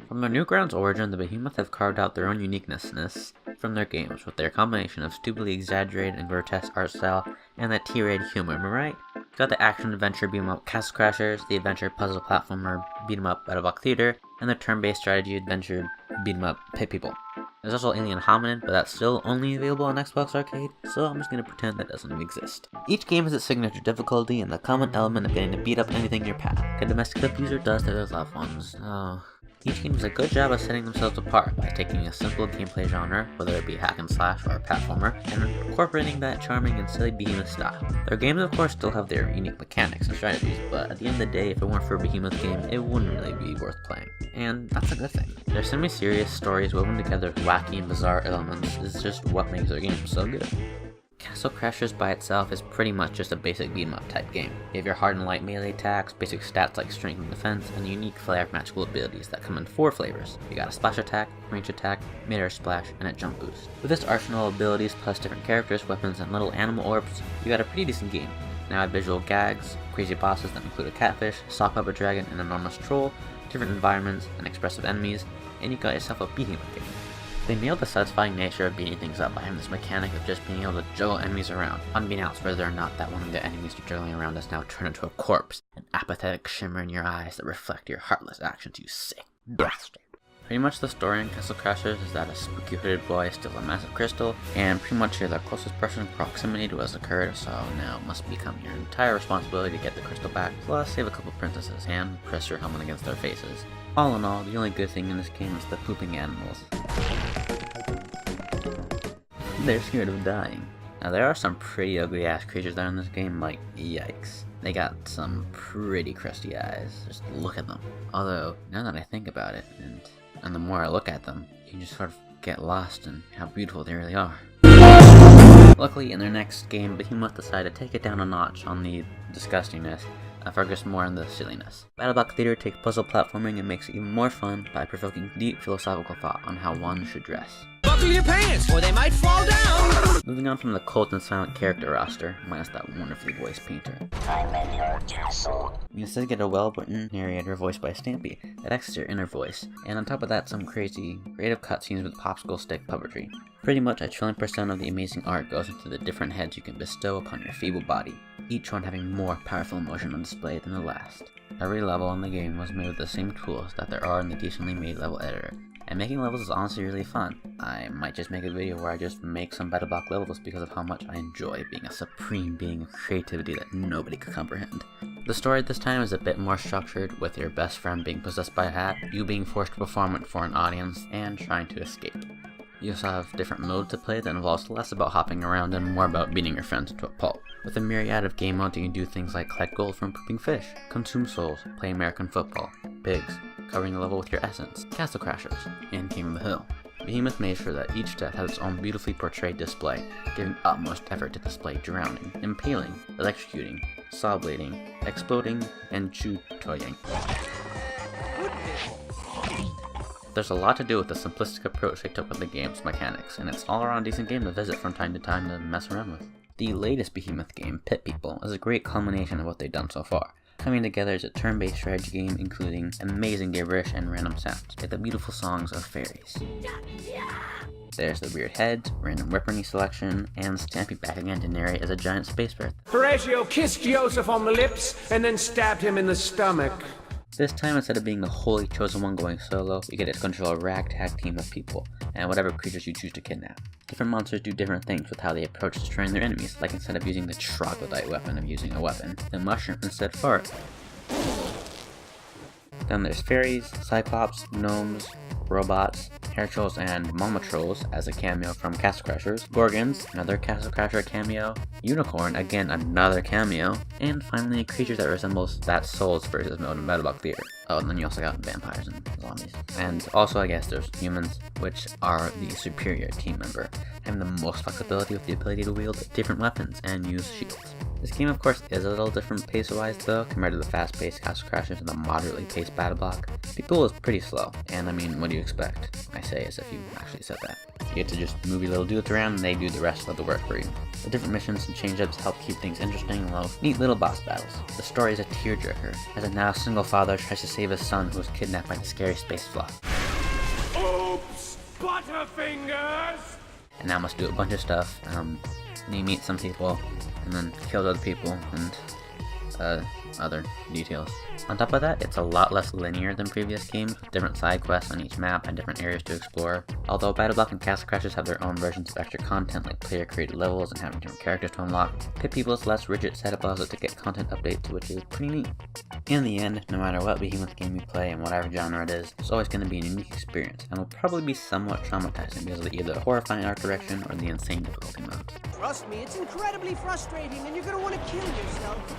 From their Newgrounds origin, the Behemoth have carved out their own uniqueness from their games, with their combination of stupidly exaggerated and grotesque art style and that T-rated humor, am I right? You got the action-adventure beat-em-up Castle Crashers, the adventure puzzle platformer beat-em-up BattleBlock Theater, and the turn-based strategy adventure beat-em-up Pit People. There's also Alien Hominid, but that's still only available on Xbox Arcade, so I'm just gonna pretend that doesn't exist. Each game has its signature difficulty and the common element of getting to beat up anything in your path, like a domestic abuser does to their loved ones. Each game does a good job of setting themselves apart by taking a simple gameplay genre, whether it be hack and slash or a platformer, and incorporating that charming and silly Behemoth style. Their games of course still have their unique mechanics and strategies, but at the end of the day, if it weren't for a Behemoth game, it wouldn't really be worth playing. And that's a good thing. Their semi-serious stories woven together with wacky and bizarre elements is just what makes their games so good. Castle Crashers by itself is pretty much just a basic beat-em-up type game. You have your hard and light melee attacks, basic stats like strength and defense, and unique flair of magical abilities that come in 4 flavors. You got a splash attack, range attack, mid-air splash, and a jump boost. With this arsenal of abilities plus different characters, weapons, and little animal orbs, you got a pretty decent game. Now add visual gags, crazy bosses that include a catfish, sock puppet dragon, an enormous troll, different environments, and expressive enemies, and you got yourself a Behemoth game. They nailed the satisfying nature of beating things up by having this mechanic of just being able to juggle enemies around, unbeknownst whether or not that one of the enemies you're juggling around is now turned into a corpse, an apathetic shimmer in your eyes that reflect your heartless actions, you sick bastard. Pretty much the story in Castle Crashers is that a spooky hooded boy steals a massive crystal, and pretty much you're the closest person in proximity to what's occurred, so now it must become your entire responsibility to get the crystal back, plus save a couple princesses and press your helmet against their faces. All in all, the only good thing in this game is the pooping animals. They're scared of dying. Now there are some pretty ugly ass creatures there in this game, like yikes. They got some pretty crusty eyes, just look at them. Although, now that I think about it, and the more I look at them, you can just sort of get lost in how beautiful they really are. Luckily, in their next game, Behemoth decided to take it down a notch on the disgustingness, and focus more on the silliness. BattleBlock Theater takes puzzle platforming and makes it even more fun by provoking deep philosophical thought on how one should dress. Buckle your pants, or they might fall down! Moving on from the cold and silent character roster, minus that wonderfully voiced painter. I'm in your castle. You instead get a well-written narrator voiced by Stampy that acts as your inner voice, and on top of that some crazy, creative cutscenes with popsicle stick puppetry. Pretty much a trillion % of the amazing art goes into the different heads you can bestow upon your feeble body, each one having more powerful emotion on display than the last. Every level in the game was made with the same tools that there are in the decently made level editor, and making levels is honestly really fun. I might just make a video where I just make some BattleBlock levels because of how much I enjoy being a supreme being of creativity that nobody could comprehend. The story this time is a bit more structured, with your best friend being possessed by a hat, you being forced to perform it for an audience, and trying to escape. You also have different modes to play that involves less about hopping around and more about beating your friends into a pulp. With a myriad of game modes, you can do things like collect gold from pooping fish, consume souls, play American football, pigs, covering the level with your essence, Castle Crashers, and King of the Hill. Behemoth made sure that each death has its own beautifully portrayed display, giving utmost effort to display drowning, impaling, electrocuting, saw blading, exploding, and chew-toying. There's a lot to do with the simplistic approach they took with the game's mechanics, and it's all around a decent game to visit from time to time to mess around with. The latest Behemoth game, Pit People, is a great culmination of what they've done so far, coming together as a turn-based strategy game including amazing gibberish and random sounds, like the beautiful songs of fairies. There's the weird heads, random weaponry selection, and Stampy back again to narrate as a giant space bear. Horatio kissed Joseph on the lips and then stabbed him in the stomach. This time, instead of being the holy chosen one going solo, you get to control a ragtag team of people, and whatever creatures you choose to kidnap. Different monsters do different things with how they approach destroying their enemies, like instead of using the troglodyte weapon of using a weapon, the mushroom instead fart. Then there's fairies, cyclops, gnomes, robots, hair trolls, and mama trolls as a cameo from Castle Crashers, gorgons, another Castle Crasher cameo, unicorn, again another cameo, and finally a creature that resembles that Souls versus mode in BattleBlock Theater. Oh, and then you also got vampires and zombies. And also I guess there's humans, which are the superior team member, having the most flexibility with the ability to wield different weapons and use shields. This game of course is a little different pace-wise though, compared to the fast-paced Castle Crashers and the moderately paced BattleBlock. People is pretty slow, and I mean, what do you expect? I say as if you actually said that. You get to just move your little dudes around and they do the rest of the work for you. The different missions and change-ups help keep things interesting and low. Neat little boss battles. The story is a tearjerker, as a now single father tries to save his son who was kidnapped by the scary space fluff. Oops! Butterfingers! And now must do a bunch of stuff. You meet some people, and then kill other people, and other details. On top of that, it's a lot less linear than previous games, with different side quests on each map and different areas to explore. Although BattleBlock and Castle Crashers have their own versions of extra content like player-created levels and having different characters to unlock, Pit People's less rigid setup allows it to get content updates, which is pretty neat. In the end, no matter what Behemoth game you play and whatever genre it is, it's always going to be a unique experience, and will probably be somewhat traumatizing because of either the horrifying art direction or the insane difficulty modes. Trust me, it's incredibly frustrating and you're gonna want to kill yourself.